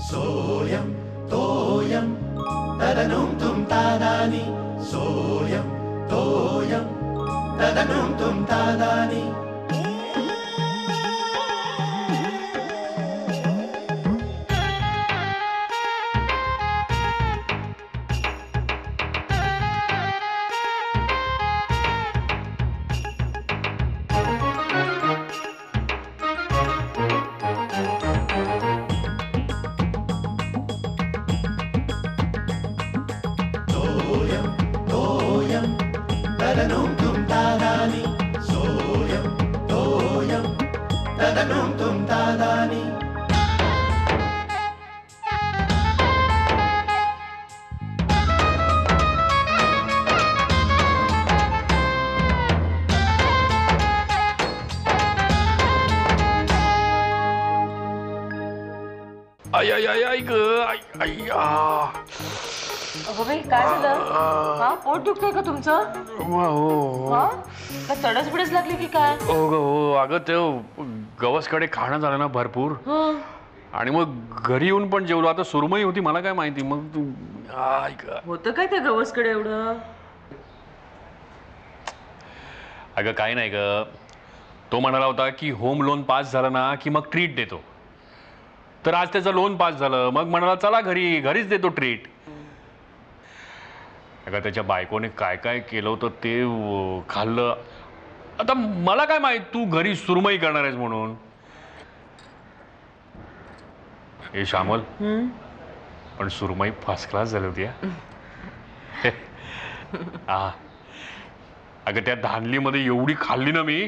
सोयम तोयम तदनुम तुम तादानी सोयम तोयम तदनुम तुम तादानी तदनुम तुम तादानी सोयम तोयम तदनुम तुम तादानी आई आई आई आई ग आई आई बाई काय झालं? हा पोट दुखतंय का तुमचं? हो हा काय तडस बिडस लागली की काय? हो ग हो अगं ते गवसकडे खाणं झालं ना भरपूर आणि मग घरी येऊन पण जेवलो. आता सुरमई होती मला काय माहिती मग तू होतं काय त्या गवसकडे एवढं? अगं काय नाही ग तो म्हणाला होता की होम लोन पास झालं ना की मग ट्रीट देतो. तर आज त्याचं लोन पास झालं मग म्हणाला चला घरीच देतो ट्रीट. अगं त्याच्या बायकोने काय काय केलं होतं ते खाल्लं. आता मला काय माहित तू घरी सुरमई करणार आहेस म्हणून. हे श्यामल पण सुरमई फर्स्ट क्लास झाली होती हा. अगं त्या धानलीमध्ये एवढी खाल्ली ना मी.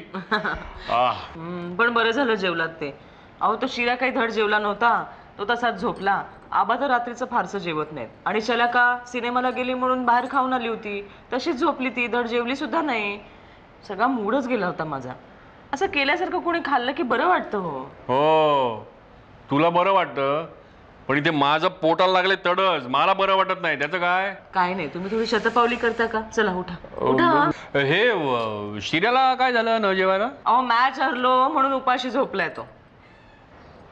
पण बरं झालं जेवलात ते. अहो तो शिरा काही धड जेवला नव्हता. तो तसाच झोपला. आबा तर रात्रीचं फारसं जेवत नाहीत. आणि शलाका सिनेमाला गेली म्हणून बाहेर खाऊन आली होती. तशीच झोपली ती. धड जेवली सुद्धा नाही. सगळा मूडच गेला होता माझा. असं केल्यासारखं कोणी खाल्लं की बरं वाटतं. हो तुला बरं वाटतं पण इथे माझं पोटाला लागले तडस. मला बरं वाटत नाही. त्याचं काय नाही तुम्ही थोडी शतपावली करता का? चला उठा उठा. हे शिर्याला काय झालं न जेवायला? अहो मॅच हरलो म्हणून उपाशी झोपलाय तो.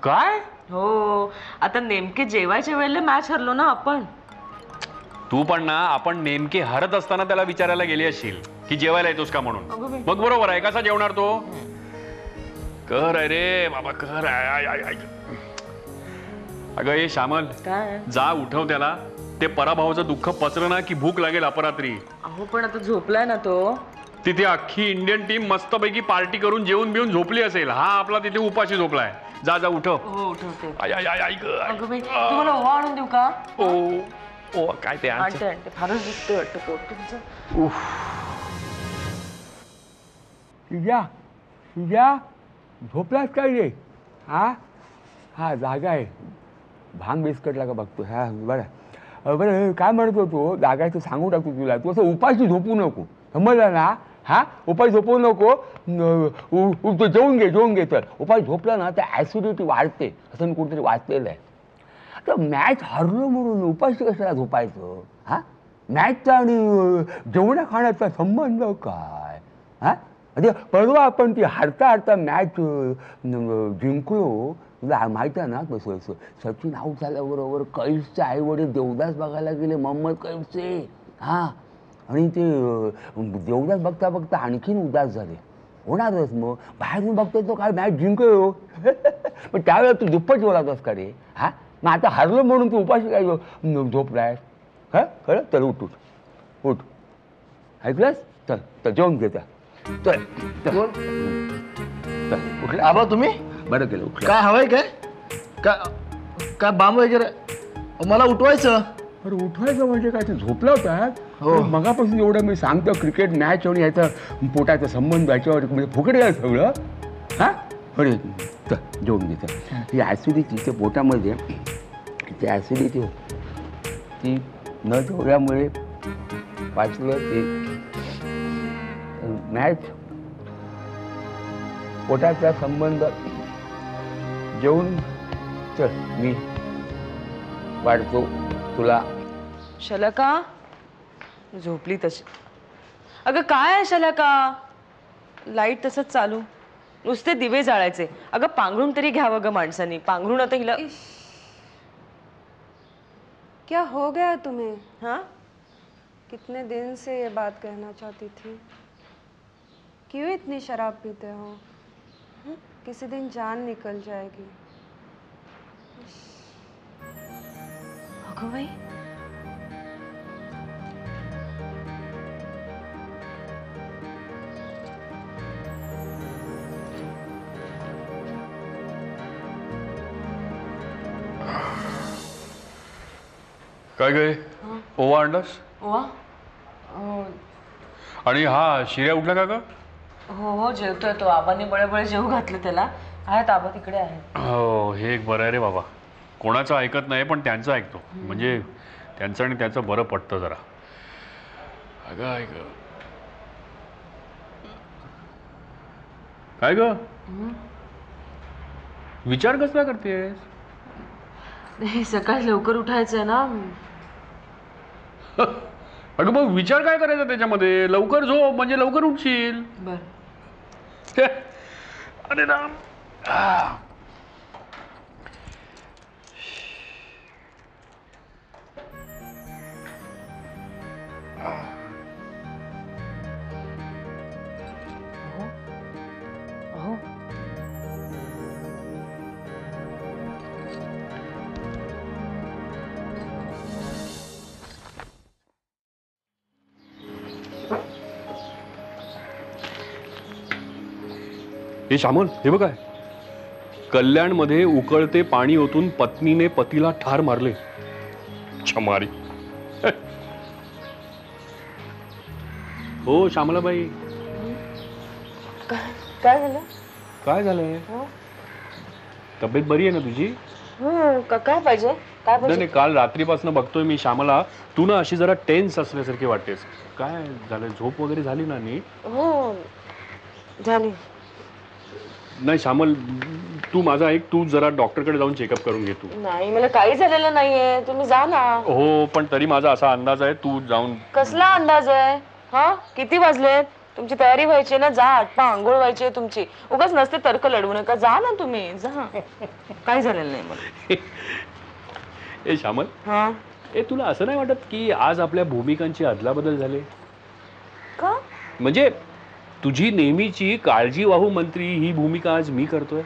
काय? हो आता नेमके जेवायच्या वेळेला मॅच हरलो ना आपण. तू पण ना आपण नेमके हरत असताना त्याला विचारायला गेली असशील की जेवायला येतोस का म्हणून. मग बरोबर आहे. कसा जेवणार तो? कर रे बाबा कर. अगं हे श्यामल काय जा उठव त्याला. ते पराभवाचं दुःख पसरं ना की भूक लागेल अपरात्री. अहो पण आता झोपलाय ना तो. तिथे अख्खी इंडियन टीम मस्तपैकी पार्टी करून जेवून बिवून झोपली असेल. हा आपला तिथे उपाशी झोपलाय. जा जा उठव. हो उठवते. अगं बाई तुम्हाला ओवा आणून देऊ का? ओ काय ते आणते फारच दिसतंय वाटतं पोट तुमचं. तुझ्या झोपलास काय रे? हा जागा आहे. भांग बिस्कटला का बघतो. हा बरं काय म्हणतो तो? जागा आहे तर सांगू टाकतो तुला. तू असं उपाशी झोपू नको समजलं ना. उपाय झोपवू नको. तो जेवून घे तर उपाय झोपला ना तर ॲसिडिटी वाढते असं मी कुठेतरी वाचलेलं आहे. तर मॅच हरलो म्हणून उपाशी कशाला झोपायचं? मॅचचा आणि जेवणा खाण्याचा संबंध काय? म्हणजे परवा आपण ती हरता मॅच जिंकलो. तुला माहिती आहे ना कसं सचिन आऊट झाल्याबरोबर कैफचे आई वडील देवदास बघायला गेले. मोहम्मद कैफचे. आणि ते देवदास बघता बघता आणखीन उदास झाले. होणारच मग. बाहेरून बघतोय तो काय मॅच जिंकलो. पण त्यावेळेला तू दुप्पट बोलातस का रे? मग आता हरलो म्हणून तू उपाशी काय झोपलायस? खरं चल उठ ऐकलंस? चल जेवून घे. चल उठलं आबा तुम्ही? बरं केलं उठलं. काय हवंय काय बाम वगैरे? मला उठवायचं. अरे उठवायचं म्हणजे काय? ते झोपला होता. मगापासून एवढं मी सांगतो क्रिकेट मॅच आणि याचा पोटाचा संबंध याच्यावर म्हणजे फुकट आहे सगळं. अरे चल जेवून घे. ही ॲसिडिटी त्या पोटामध्ये ती ॲसिडिटी ती न जेवल्यामुळे वाचलं. ते मॅच पोटाचा संबंध जेवून चल मी वाढतो तुला. शलाका झोपली तशी. अगं काय आहे शलाका? लाईट तसंच चालू. नुसते दिवे जाळायचे. अगं पांघरून तरी घ्यावं ग माणसानी. पांघरून आता हिला. क्या हो गया तुम्हें? हाँ कितने दिन से ये बात कहना चाहती थी. क्यों इतनी शराब पीते हो? किसी दिन जान निकल जाएगी. अगं बाई, काय गे ओवा आणलास? वा आणि हा शिर्या उठला का ग? हो हो जेवतोय तो. आबांनी बळे जेवू घातलं त्याला. आहेत आबा तिकडे आहेत. हो हे एक बरं आहे रे बाबा. कोणाचं ऐकत नाही पण त्यांचं ऐकतो. म्हणजे त्यांचं आणि त्याचं बरं पटतं जरा. अगं ऐक काय ग विचार कसला करतेस? हे सकाळी लवकर उठायचंय ना. अगं मग विचार काय करायचा त्याच्यामध्ये? लवकर झोप म्हणजे लवकर उठशील. बर. अरे राम. अहो हे श्यामल हे बघ काय. कल्याणमध्ये उकळते पाणी ओतून पत्नीने पतीला ठार मारले. छमारी. हो श्यामलाबाई. काय झालं? काय झालंय? तब्येत बरी आहे ना तुझी? काय पाहिजे? काय नाही नाही, काल रात्रीपासून बघतोय मी श्यामला. तू ना अशी जरा टेन्स असल्यासारखी वाटतेस. काय झालं? झोप वगैरे झाली ना नीट? हो झाली. नाही श्यामल तू माझा ऐक. तू जरा डॉक्टरकडे जाऊन चेकअप करून घे तू. नाही मला काही झालेलं नाहीये. तुम्ही जा ना. हो पण तरी माझा असा अंदाज आहे तू जाऊन. कसला अंदाज आहे? हा किती वाजलेत? तुमची तयारी व्हायची ना. जा आटपा आंघोळ व्हायची आहे तुमची. उगाच नसते तर्क लढवू नका. जा ना तुम्ही जा. काही झालेलं नाही मला. ए श्यामल हा ए तुला असं नाही वाटत की आज आपल्या भूमिकांची अदलाबदल झाली? का? म्हणजे तुझी नेहमीची काळजीवाहू मंत्री ही भूमिका आज मी करतोय.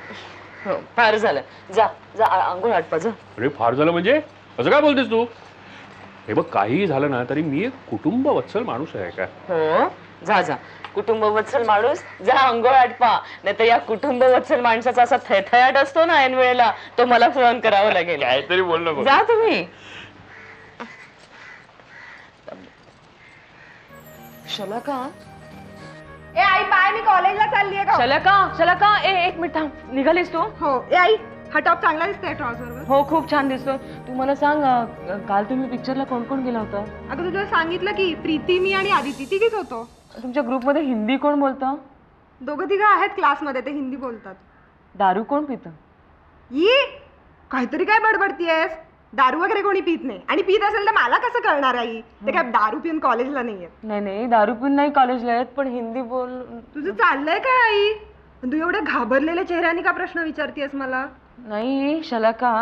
हो फार झालं. जा जा आंघोळ आटपा जा. अरे फार झालं म्हणजे असं काय बोलतेस तू? हे बघ काहीही झालं ना तरी मी एक कुटुंब वत्सल माणूस आहे का. हो जा जा. कुटुंब वत्सल माणूस जा आंघोळ आटपा. नाही तर या कुटुंब वत्सल माणसाचा असा थैथयाट असतो ना ऐन वेळेला तो मला सहन करावा लागेल. काहीतरी बोल नको. जा तुम्ही. शलाका ए आई बाय मी कॉलेजला चाललीये का? शलाका एक मिनिट थांब. निघालीस तू? हो. ए आई हा टॉप चांगला दिसतोय ट्राउझरवर. हो खूप छान दिसतोय. तू मला सांग काल तुम्ही पिक्चरला कोण कोण गेला होता? अगं तुला सांगितलं की प्रीती मी आणि आदिती तिघीच होतो. तुमच्या ग्रुपमध्ये हिंदी कोण बोलतं? दोघं तिघं आहेत क्लासमध्ये. ते हिंदी बोलतात. दारू कोण पितं? ये काहीतरी काय बडबडतीयस. दारू वगैरे कोणी पित नाही. आणि पित असेल तर मला कसं कळणार आई? ते काय दारू पिऊन कॉलेजला नाहीये. नाही दारू पिऊन नाही कॉलेजला आहेत पण हिंदी बोल. तुझं चाललंय काय आई? तू एवढ्या घाबरलेल्या चेहऱ्याने का प्रश्न विचारतीयस मला? नाही शलाका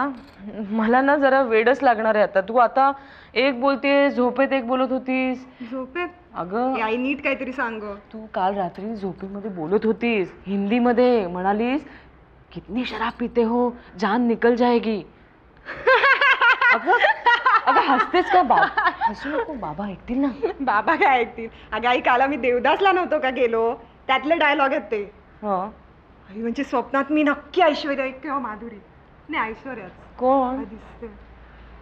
मला ना जरा वेडच लागणार आहे आता. तू आता एक बोलतेस झोपेत एक बोलत होतीस. झोपेत? अगं आई नीट काहीतरी सांग. तू काल रात्री झोपेमध्ये बोलत होतीस हिंदीमध्ये. म्हणालीस कितनी शराब पीते हो जान निकल जाएगी. अगं हसतेस का? बाबा हसू नको. बाबा ऐकतील ना. बाबा काय ऐकतील? अगं आई काल आम्ही देवदासला नव्हतो का गेलो? त्यातले डायलॉग आहेत ते. आई म्हणजे स्वप्नात मी नक्की ऐश्वर्या किंवा माधुरी. नाही ऐश्वर्याच. कोण दिसते?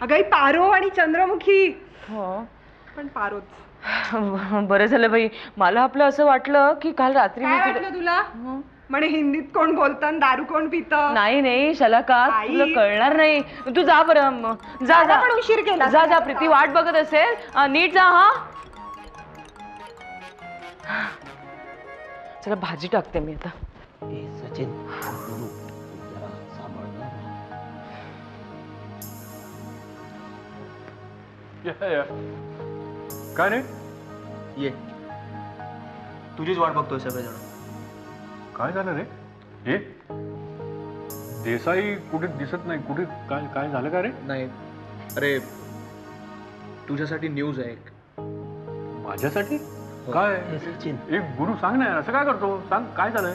अगं आई पारो आणि चंद्रमुखी. हो पण पारोच. बरं झालं बाई. मला आपलं असं वाटलं की काल रात्री काय वाटलं तुला? म्हणे हिंदीत कोण बोलतं दारू कोण पितं? नाही शलाका तुला कळणार नाही. तू जा बरं. जा जा पण उशीर केला. जा जा प्रीती वाट बघत असेल. नीट जा. हा चला भाजी टाकते मी आता. सचिन जरा सांभाळ ना. काय रे? ये तुझीच वाट बघतोय सगळेजण. काय झालं रे? हे देसाई कुठे दिसत नाही. कुठे काय काय झालं का रे? नाही अरे तुझ्यासाठी न्यूज आहे एक. माझ्यासाठी काय? एक गुरु सांग ना, असं काय करतो? सांग काय झालंय?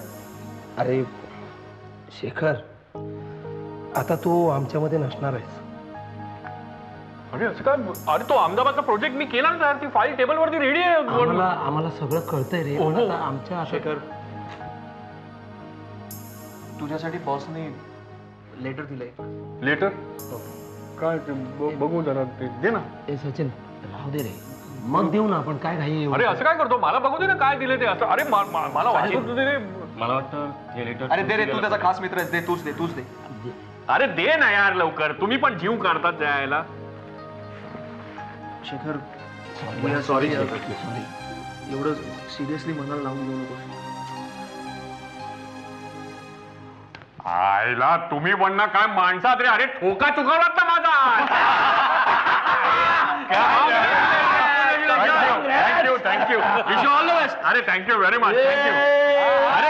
अरे शेखर, आता तू आमच्यामध्ये नसणार आहेस. अरे असं काय? अरे तो अहमदाबादचा प्रोजेक्ट मी केला ना, ती फाईल टेबलवरती रेडी आहे. आम्हाला सगळं कळतंय रे. पण आता आमच्या शेखर, तुझ्यासाठी बॉसने लेटर दिलंय. लेटर काय? ते बघू जरा, ते दे ना. ए सचिन राहू दे रे, मग देऊ ना आपण. काय घाई अरे असं काय करतो? मला बघू दे ना काय दिले ते. असं अरे मला वाटत दे. मला वाटतं हे लेटर. अरे दे रे, तू त्याचा खास मित्र आहेस. दे, तूच दे. अरे दे ना यार लवकर. तुम्ही पण जीव काढतात जायला. शेखर सॉरी. एवढं सिरियसली मनाला लावून घेऊ नकोस. आयला तुम्ही पण ना काय माणसात रे. अरे ठोका चुकवलात ना माझा. Thank you wish you all the best. अरे थँक्यू व्हेरी मच. थँक्यू. अरे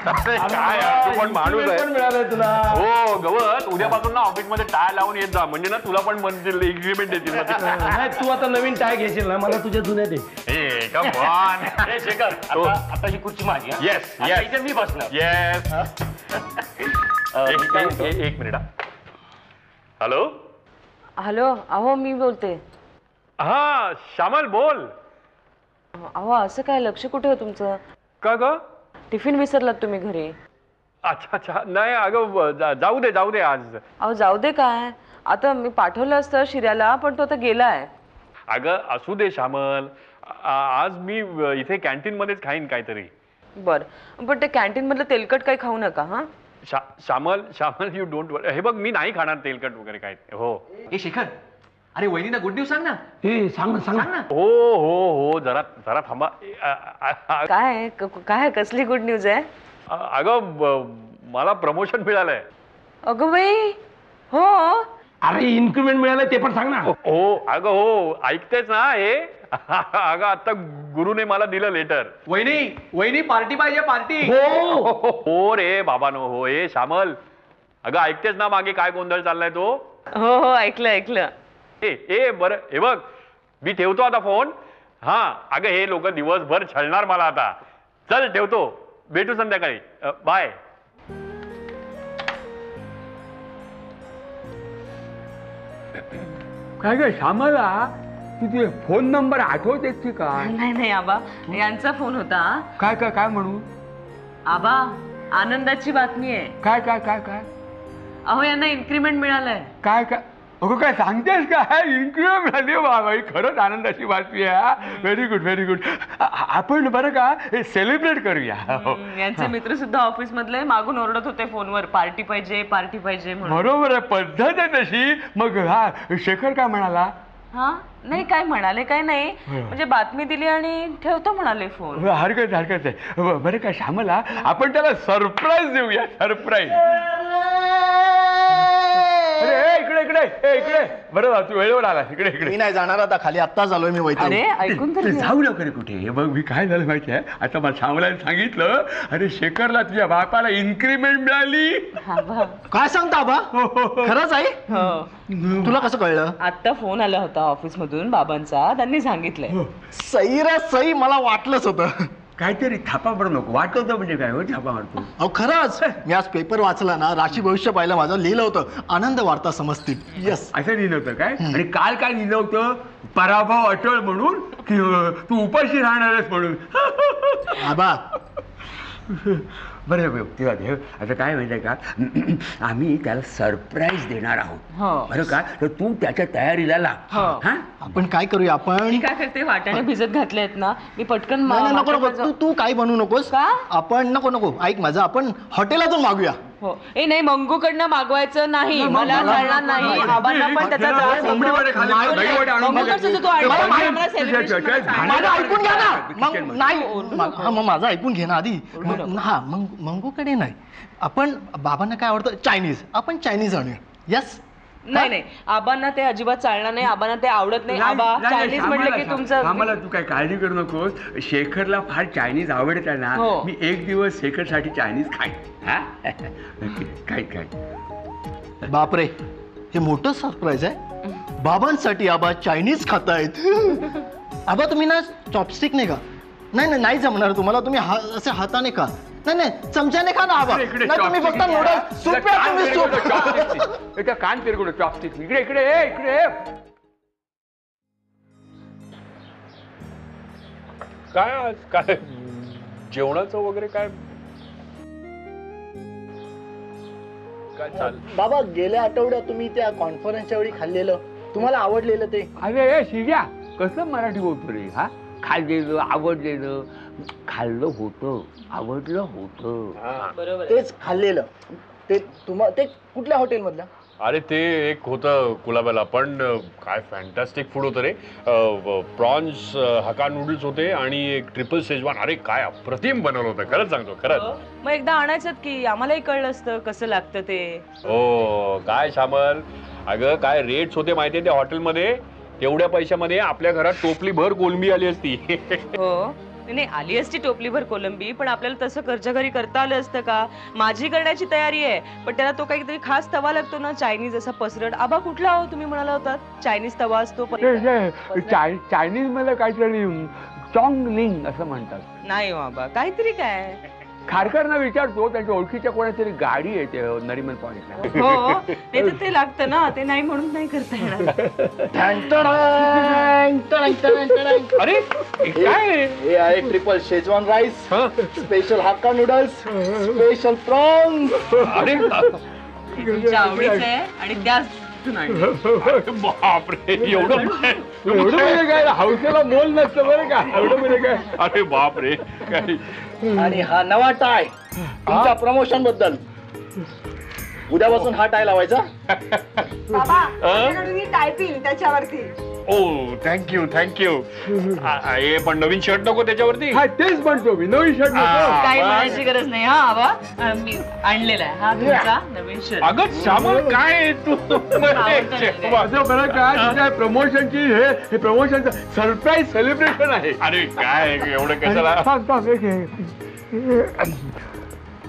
काय तू पण माणूस आहे. मिळालंय तुला. हो गवत, उद्यापासून ना ऑफिसमध्ये टाय लावून येत जा. म्हणजे ना तुला पण म्हणतील, इन्क्रीमेंट देतील. नाही, तू आता नवीन टाय घेशील ना, मला तुझ्या जुन्या दे. हे कम ऑन. शेखर, आता ही खुर्ची माझी. येस आता येस इथे मी बसणार. येस. एक मिनिट. हॅलो. हॅलो, अहो मी बोलते. हा श्यामल बोल. अहो असं काय, लक्ष कुठे हो तुमचं? का ग? टिफिन विसरलात तुम्ही घरी. अच्छा अच्छा. नाही अगं जाऊ दे आज. अहो जाऊ दे काय, आता मी पाठवलं असतं शिर्याला, पण तो आता गेलाय. अगं असू दे श्यामल. आज मी इथे कॅन्टीन मध्येच खाईन काहीतरी. बर, पण ते कॅन्टीन मधलं तेलकट काही खाऊ नका. हा श्यामल यू डोंट वरी. हे बघ मी नाही खाणार तेलकट वगैरे काय. हो. ए शेखर, अरे वहिनीना गुड न्यूज सांग ना. हे सांग ना. हो जरा थांबा. काय कसली गुड न्यूज आहे? अगं मला प्रमोशन मिळालंय. अगं बाई, हो. अरे इन्क्रीमेंट मिळालंय ते पण सांग ना. हो अगं हो, ऐकतेच ना हे. अगं आता गुरुने मला दिलं लेटर. वहिनी पार्टी पाहिजे, पार्टी. हो रे बाबानो. हो हे श्यामल, अगं ऐकतेच ना मागे काय गोंधळ चाललाय तो. हो ऐकलं. ए बरं हे बघ, मी ठेवतो आता फोन. हा अगं हे लोक दिवसभर छळणार मला आता. चल ठेवतो, भेटू संध्याकाळी. बाय. काय ग श्यामला, तुझे फोन नंबर आठवतेस की काय? नाही आबा, यांचा फोन होता. काय म्हणू? आबा आनंदाची बातमी आहे. काय? अहो यांना इन्क्रीमेंट मिळालंय. काय अगं काय सांगतेस काय? इन्क्रीमेंट मिळाली बाबा, खरंच आनंदाची बातमी आहे. Very good. आपण बरं का सेलिब्रेट करूया. यांचे मित्र सुद्धा ऑफिस मधले मागून ओरडत होते फोनवर, पार्टी पाहिजे म्हणून. बरोबर आहे, पद्धत आहे तशी. मग हा शेखर काय म्हणाला? हा नाही काय म्हणाले, काय नाही, म्हणजे बातमी दिली आणि ठेवतो म्हणाले फोन. हरकत आहे. बरं का श्यामला, आपण त्याला सरप्राईज देऊया. सरप्राईज. इकडे बरं तू वेळेवर आला. इकडे मी नाही जाणार आता खाली. आत्ता झालोय मी वैताग. अरे ऐकून तर घ्या. जाऊ नका रे कुठे. बघ मी काय झालं माहिती आहे, आता मला श्यामलाने सांगितलं, अरे शेखरला तुझ्या बापाला इन्क्रीमेंट मिळाली. काय सांगता बा? खरंच आहे? हो, तुला कसं कळलं? आता फोन आला होता ऑफिस मधून बाबांचा, त्यांनी सांगितलंय. सई रे सई, मला वाटलंच होतं. काहीतरी थापा मारू नको. वाटवतं म्हणजे काय हो थापा मारतो? अहो खरंच, मी आज पेपर वाचला ना, राशी भविष्य पाहिलं माझं, लिहिलं होतं आनंद वार्ता समजतील. यस, असं लिहिलं होतं काय? आणि काल काय लिहिलं होतं? पराभव अटळ म्हणून, की तू उपाशी राहणारच म्हणून. आबा बरं तेव्हा देव, आता काय माहिती आहे का, आम्ही त्याला सरप्राईज देणार आहोत. बरं का, तर तू त्याच्या तयारीला लाग. हा, आपण काय करूया? आपण मी काय करते, वाटाणे भिजत घातले आहेत ना, मी पटकन नाही, नको तू काही बनवू नकोस. का? आपण नको ऐक माझं, आपण हॉटेलातून मागूया. हो, ए नाही, मंगूकडनं मागवायचं नाही, मला चालणार नाही. आबांना पण त्याचा त्रास होतो. मंगूकडचं तू आणलं, मला celebration मध्ये सांग. माझं ऐकून घ्या ना. मग नाही, मग माझं ऐकून घे ना आधी. हा, मंगूकडे नाही, आपण बाबांना काय आवडतं? चायनीज. आपण चायनीज आणूया. यस. नाही नाही, आबांना ते अजिबात चालणार नाही, आबांना ते आवडत नाही. आबा चायनीज म्हटलं की तुमचं आम्हाला तू काय काळजी करू नकोस. शेखरला फार चायनीज आवडतं ना. हो. मी एक दिवस शेखरसाठी चायनीज खाईन. हा खाईन. बापरे, हे मोठं सरप्राईज आहे. बाबांसाठी आबा चायनीज खातायत. आबा तुम्ही ना चॉपस्टिक नाही का? नाही जमणार तुम्हाला. तुम्ही असे हाताने खा. नाही चमच्याने खा ना आबा. नाही तुम्ही फक्त नूडल्स सूप प्या तुम्ही सूप. एका कान तिरकुड चॉपस्टिक. इकडे काय काय जेवणाचं वगैरे काय काय चाल? बाबा गेल्या आठवड्यात तुम्ही त्या कॉन्फरन्सच्या वेळी खाल्लेलं तुम्हाला आवडलेलं ते. अरे शिर्या कसं मराठी बोलतो रे. हा खाल्लेलं आवडलेलं. खाल्लं होतं आवडलं होतं. बरोबर आहे. तेच खाल्लेलं ते ते कुठल्या हॉटेलमधलं? अरे ते एक होतं कुलाब्याला, पण काय फॅन्टॅस्टिक फूड होतं रे. प्रॉन्स हक्का नूडल्स होते आणि एक ट्रिपल शेजवान. अरे काय अप्रतिम बनवलं होतं, खरंच सांगतो खरंच. मग एकदा आणायचं की आम्हालाही कळलं असतं कसं लागतं ते. हो काय श्यामल, अगं काय रेट्स होते माहितीये त्या हॉटेलमध्ये. तेवढ्या पैशामध्ये आपल्या घरात टोपली भर कोलंबी आली असती. हो नाही, आली असती टोपलीभर कोलंबी, पण आपल्याला तसं घरच्या घरी करता आलं असतं का? माझी करण्याची तयारी आहे, पण त्याला तो काहीतरी खास तवा लागतो ना, चायनीज असा पसरट. आबा कुठला हो तुम्ही म्हणाला होता चायनीज तवा असतो? चायनीज मध्ये काहीतरी चॉंगलिंग असं म्हणतात. नाही हो आबा, काहीतरी काय. खारकरना विचारतो, त्यांच्या ओळखीच्या कोणातरी गाडी आहे ते नरिमन पॉइंटला. हो ते तर ते लागतं ना, ते नाही म्हणून नाही करता येणार. अरे काय हे आहे triple Schezwan rice, special hakka noodles, special prawns. अरे तुमच्या आवडीचं आहे आणि त्याच बापरे, एवढं म्हणजे काय हौसेला मोल नसतं बरं का. एवढं म्हणजे काय. अरे बापरे काय. आणि हा नवा टाय तुमच्या प्रमोशन बद्दल. उद्यापासून हा टाय लावायचा. बाबा माझ्याकडून ही टायपिंग त्याच्यावरती. ओ थँक्यू हे पण नवीन शर्ट नको त्याच्यावरती. हा तेच म्हणतो मी, नवीन शर्ट नको. काही म्हणायची गरज नाही हा आबा, मी आणलेला आहे हा तुमचा नवीन शर्ट. अगं श्यामल काय तू असं बरं का, तुझ्या प्रमोशनची हे प्रमोशनचं सरप्राईज सेलिब्रेशन आहे. अरे काय एवढं कशाला.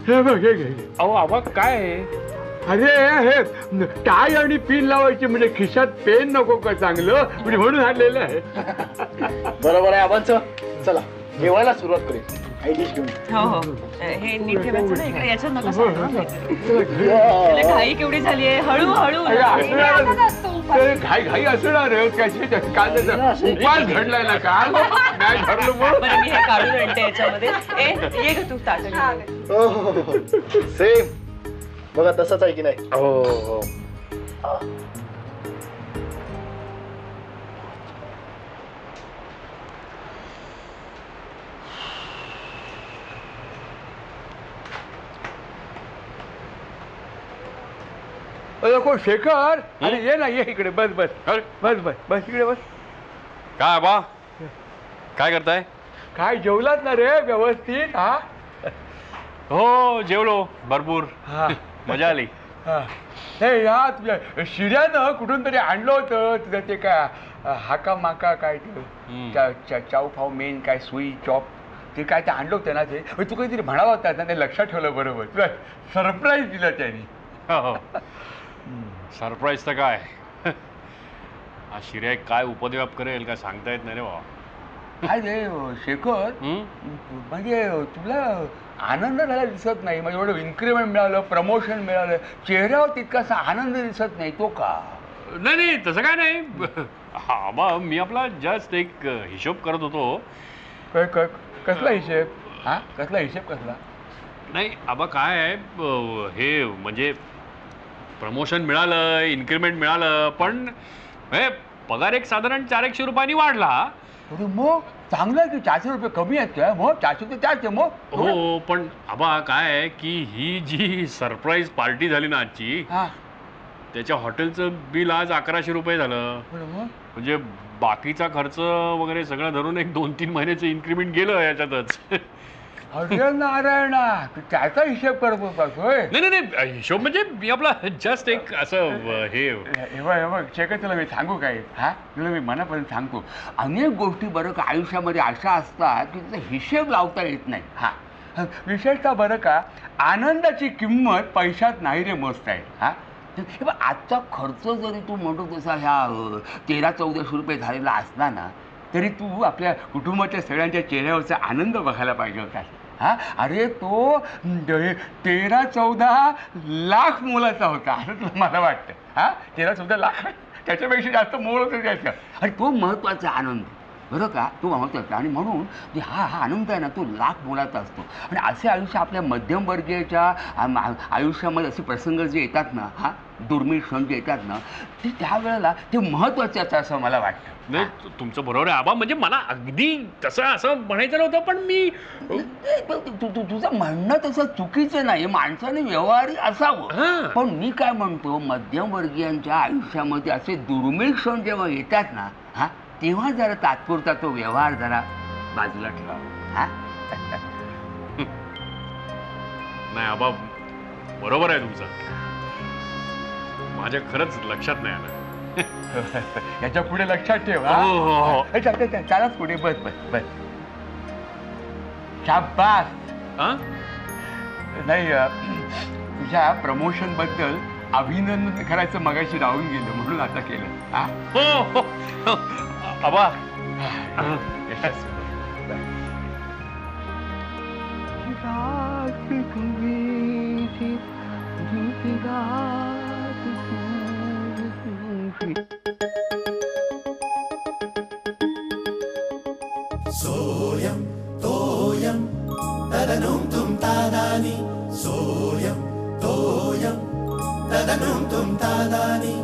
हे बघ हे. अहो आबा काय आहे? अरे हे टाय आणि पिन लावायची, म्हणजे खिशात पेन नको का चांगलं, म्हणजे म्हणून आणलेलं आहे. बरोबर आहे आबांचं. चला जेवायला सुरुवात करूया. काही डिश घेऊन. हो हे नीट ठेवायचं ना इकडे, याच्यात नका सांगू ना. घाई केवढी झाली आहे, हळूहळू. घाई असणार काल उपास घडलाय ना काल, नाही ठरलं बरं मी हे काढून आणते याच्यामध्ये. ये ग तू ताट. सेम बघा तसंच आहे की नाही. हो कोण शेखर. अरे ये ना, ये इकडे. बस इकडे बस. काय आबा काय करताय? काय जेवलात ना रे व्यवस्थित? हा हो जेवलो भरपूर. मजा आली. हे या तुझ्या शिर्यानं कुठून तरी आणलं होतं तुझं ते काय हाका माका काय ते चाव फाव मेन काय सुई चॉप ते काय ते आणलं होतं ना. ते तू काहीतरी म्हणाला होता ना, ते लक्षात ठेवलं बरोबर. तुला सरप्राईज दिला त्यांनी. सरप्राईज तर काय. हा शिर्या काय उपद्व्याप करेल काय सांगता येत नाही रे बाबा. काय रे शेखर, म्हणजे तुला आनंद झाला दिसत नाही. म्हणजे एवढं इन्क्रिमेंट मिळालं, प्रमोशन मिळालं, चेहऱ्यावर तितकासा आनंद दिसत नाही. तो का? नाही तसं काय नाही. आबा मी आपला जस्ट एक हिशोब करत होतो. कसला हिशेब? हा कसला हिशेब कसला? नाही आबा काय आहे, हे म्हणजे प्रमोशन मिळालं, इन्क्रिमेंट मिळालं, पण हे पगार एक साधारण 400 रुपयांनी वाढला. मग चांगलं आहे की. 400 रुपये कमी आहेत काय? मग 400 ते 400 मग. हो पण आबा काय आहे की ही जी सरप्राईज पार्टी झाली ना आजची, त्याच्या हॉटेलचं बिल आज 1100 रुपये झालं. म्हणजे बाकीचा खर्च वगैरे सगळं धरून एक 2-3 महिन्याचं इन्क्रिमेंट गेलं याच्यातच. अरे नारायणा, तू त्याचा हिशेब करत होतास होय? नाही नाही नाही, हिशोब म्हणजे मी आपला जस्ट एक असं हे हे बघ शेखर, तुला मी सांगू काय, हा तुला मी मनापर्यंत सांगतो, अनेक गोष्टी बरं का आयुष्यामध्ये अशा असतात की त्याचा हिशेब लावता येत नाही. हा विशेषतः बरं का, आनंदाची किंमत पैशात नाही रे मोजता येत. हा हे बघ, आजचा खर्च जरी तू म्हणतो तसा ह्या 1300-1400 रुपये झालेला असला ना, तरी तू आपल्या कुटुंबाच्या सगळ्यांच्या चेहऱ्यावरचा आनंद बघायला पाहिजे होता. हा अरे तो 13-14 लाख मोलाचा होता असं तुला मला वाटतं. हा 13-14 लाख त्याच्यापेक्षा जास्त मोल होतं त्याचं. आणि तो महत्त्वाचा आनंद बरं का, तो महत्त्वाचा. आणि म्हणून हा आनंद आहे ना, तो लाख मोलाचा असतो. आणि असे आयुष्य आपल्या मध्यमवर्गीयाच्या आयुष्यामध्ये असे प्रसंग जे येतात ना, हा दुर्मिळ क्षण जे येतात ना, ते त्यावेळेला ते महत्त्वाचे असतं असं मला वाटतं. नाही तुमचं बरोबर आहे आबा, म्हणजे मला अगदी तसं असं म्हणायचं नव्हतं, पण मी तुझं म्हणणं तसं चुकीचं नाही, माणसाने व्यवहारी असावं. पण मी काय म्हणतो, मध्यमवर्गीयांच्या आयुष्यामध्ये असे दुर्मिळ क्षण जेव्हा येतात ना, हा तेव्हा जरा तात्पुरता तो व्यवहार जरा बाजूला ठेवा. हा नाही आबा, बरोबर आहे तुमचं, माझ्या खरंच लक्षात नाही आलं. याच्या पुढे लक्षात ठेव. चालच पुढे, बस बस बस, शाबास. नाही तुझ्या प्रमोशन बद्दल अभिनंदन करायचं मगाशी राहून गेलं म्हणून आता केलं. हा हो आबा, सोयम तोयम तदनुम तुम तादानी, सोयम तोयम तदनुम तुम तादानी.